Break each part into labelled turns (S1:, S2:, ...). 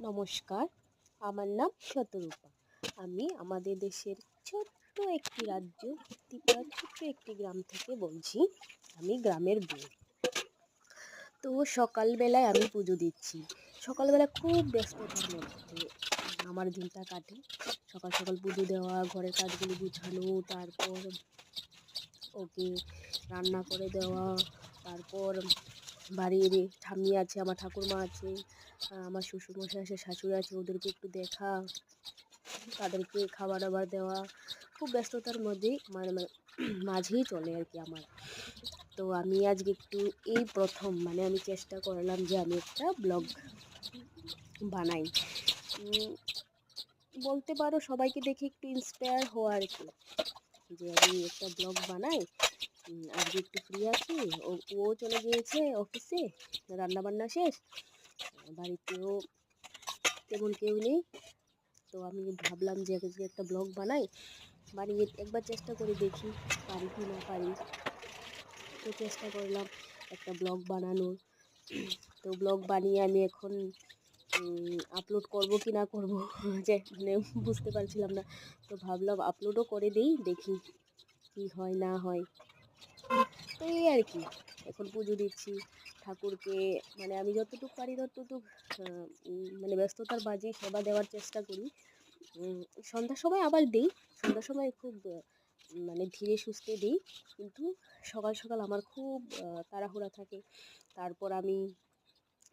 S1: নমস্কার, আমার নাম শতরূপা। আমি আমাদের দেশের ছোট্ট একটি রাজ্য ত্রিপুরা ছোট্ট একটি গ্রাম থেকে বলছি। আমি গ্রামের বউ। তো সকালবেলায় আমি পুজো দিচ্ছি। সকালবেলা খুব ব্যস্ততার মধ্যে আমার দিনটা কাটে। সকাল সকাল পুজো দেওয়া, ঘরের কাজগুলো গুছানো, তারপর ওকে রান্না করে দেওয়া, তারপর বাড়ির ঠাম্মি আছে, আমার ঠাকুরমা আছে, আমার শ্বশুরমশাই আছে, শাশুড়ি আছে, ওদেরকে একটু দেখা, তাদেরকে খাবার দাবার দেওয়া, খুব ব্যস্ততার মধ্যেই মাঝেই চলে আর কি আমার। তো আমি আজকে একটু এই প্রথম আমি চেষ্টা করলাম যে আমি একটা ব্লগ বানাই। বলতে পারো সবাইকে দেখে একটু ইন্সপায়ার হওয়া আর কি, যে আমি একটা ব্লগ বানাই। আজকে একটু ফ্রি আছি, ও চলে গিয়েছে অফিসে, রান্না বান্না শেষ, বাড়িতেও তেমন কেউ নেই। তো আমি ভাবলাম যে আজকে একটা ব্লগ বানিয়ে একবার চেষ্টা করে দেখি পারি কি না পারি। তো চেষ্টা করলাম একটা ব্লগ বানানোর। তো ব্লগ বানিয়ে আমি এখন আপলোড করব কি না করব যে বুঝতে পারছিলাম না। তো ভাবলাম আপলোডও করে দিই, দেখি কি হয় না হয়। তো এই আর কি, এখন পুজো দিচ্ছি ঠাকুরকে। আমি যতটুকু পারি ততটুকু ব্যস্ততার বাজে সেবা দেওয়ার চেষ্টা করি। সন্ধ্যার সময় আবার দিই, সন্ধ্যার সময় খুব ধীরে সুস্থে দিই, কিন্তু সকাল সকাল আমার খুব তাড়াহুড়া থাকে। তারপর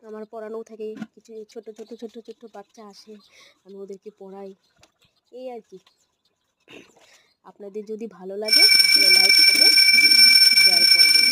S1: আমার পড়ানোও থাকে, কিছু ছোট ছোট ছোট ছোট বাচ্চা আসে, আমি ওদেরকে পড়াই, এই আর কি। আপনাদের যদি ভালো লাগে তাহলে লাইক কমেন্ট শেয়ার করবেন।